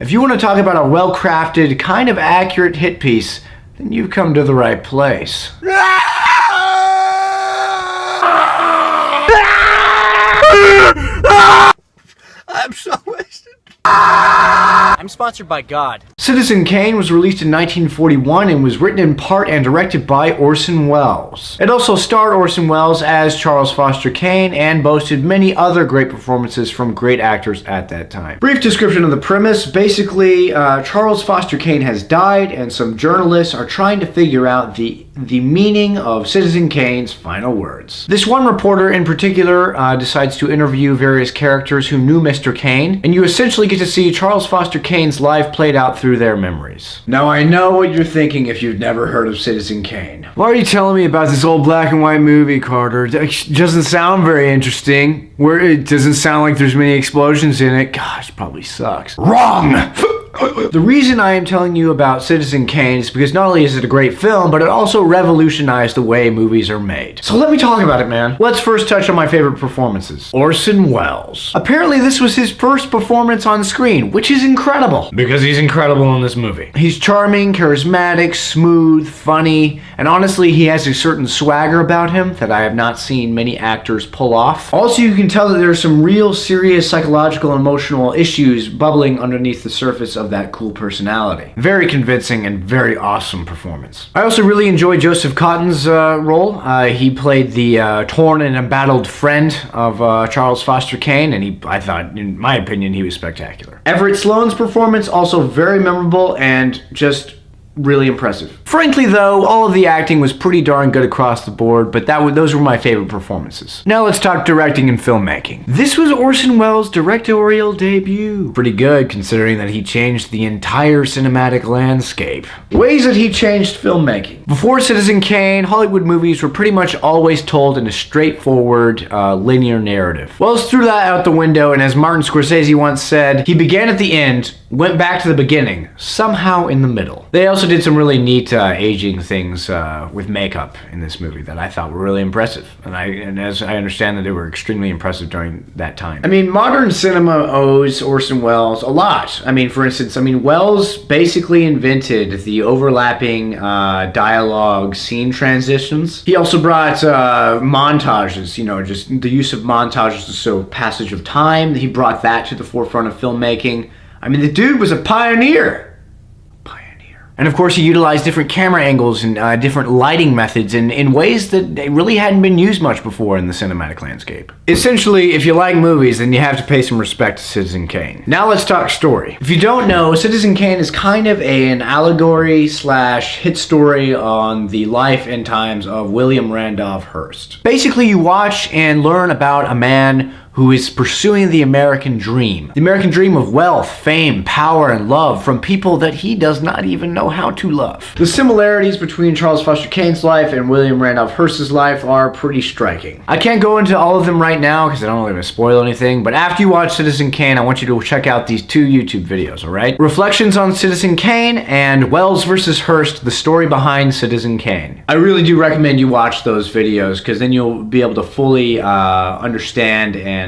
If you want to talk about a well-crafted, kind of accurate hit piece, then you've come to the right place. I'm so wasted. I'm sponsored by God. Citizen Kane was released in 1941 and was written in part and directed by Orson Welles. It also starred Orson Welles as Charles Foster Kane and boasted many other great performances from great actors at that time. Brief description of the premise. Basically, Charles Foster Kane has died and some journalists are trying to figure out the meaning of Citizen Kane's final words. This one reporter in particular decides to interview various characters who knew Mr. Kane, and you essentially get to see Charles Foster Kane's life played out through their memories. Now I know what you're thinking if you've never heard of Citizen Kane. Why are you telling me about this old black and white movie, Carter? It doesn't sound very interesting. It doesn't sound like there's many explosions in it. Gosh, probably sucks. Wrong! The reason I am telling you about Citizen Kane is because not only is it a great film, but it also revolutionized the way movies are made. So let me talk about it, man. Let's first touch on my favorite performances. Orson Welles. Apparently this was his first performance on screen, which is incredible. Because he's incredible in this movie. He's charming, charismatic, smooth, funny, and honestly he has a certain swagger about him that I have not seen many actors pull off. Also, you can tell that there's some real serious psychological and emotional issues bubbling underneath the surface of that cool personality. Very convincing and very awesome performance. I also really enjoyed Joseph Cotton's role. He played the torn and embattled friend of Charles Foster Kane, and I thought, in my opinion, he was spectacular. Everett Sloane's performance also very memorable and just really impressive. Frankly though, all of the acting was pretty darn good across the board, but those were my favorite performances. Now let's talk directing and filmmaking. This was Orson Welles' directorial debut. Pretty good considering that he changed the entire cinematic landscape. Ways that he changed filmmaking. Before Citizen Kane, Hollywood movies were pretty much always told in a straightforward, linear narrative. Welles threw that out the window, and as Martin Scorsese once said, he began at the end, went back to the beginning, somehow in the middle. They also did some really neat aging things with makeup in this movie that I thought were really impressive, and as I understand that they were extremely impressive during that time. I mean, modern cinema owes Orson Welles a lot. I mean, for instance, Welles basically invented the overlapping dialogue scene transitions. He also brought montages, just the use of montages to show passage of time. He brought that to the forefront of filmmaking. I mean, the dude was a pioneer. And of course he utilized different camera angles and different lighting methods in ways that they really hadn't been used much before in the cinematic landscape. Essentially, if you like movies, then you have to pay some respect to Citizen Kane. Now let's talk story. If you don't know, Citizen Kane is kind of an allegory slash hit story on the life and times of William Randolph Hearst. Basically, you watch and learn about a man who is pursuing the American dream. The American dream of wealth, fame, power, and love from people that he does not even know how to love. The similarities between Charles Foster Kane's life and William Randolph Hearst's life are pretty striking. I can't go into all of them right now because I don't really want to spoil anything, but after you watch Citizen Kane, I want you to check out these two YouTube videos, alright? Reflections on Citizen Kane and Welles vs. Hearst, the story behind Citizen Kane. I really do recommend you watch those videos because then you'll be able to fully understand and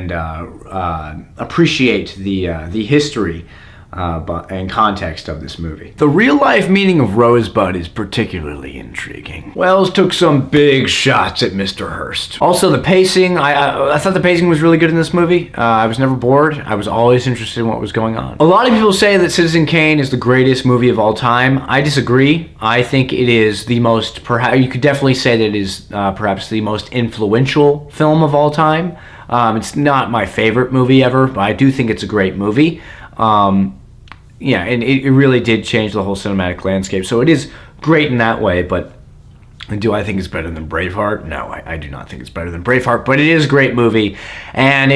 appreciate the history and context of this movie. The real-life meaning of Rosebud is particularly intriguing. Welles took some big shots at Mr. Hearst. Also, the pacing, I thought the pacing was really good in this movie. I was never bored. I was always interested in what was going on. A lot of people say that Citizen Kane is the greatest movie of all time. I disagree. I think it is the most, you could definitely say that it is perhaps the most influential film of all time. It's not my favorite movie ever, but I do think it's a great movie. Yeah, and it really did change the whole cinematic landscape. So it is great in that way, but do I think it's better than Braveheart? No, I do not think it's better than Braveheart, but it is a great movie. And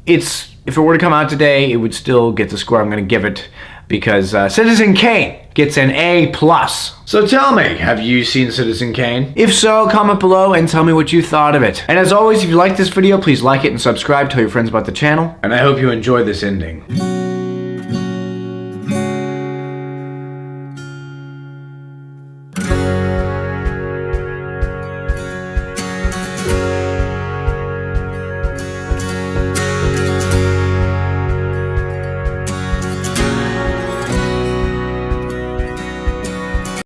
if it were to come out today, it would still get the score I'm going to give it because Citizen Kane gets an A+. So tell me, have you seen Citizen Kane? If so, comment below and tell me what you thought of it. And as always, if you like this video, please like it and subscribe, tell your friends about the channel, and I hope you enjoyed this ending.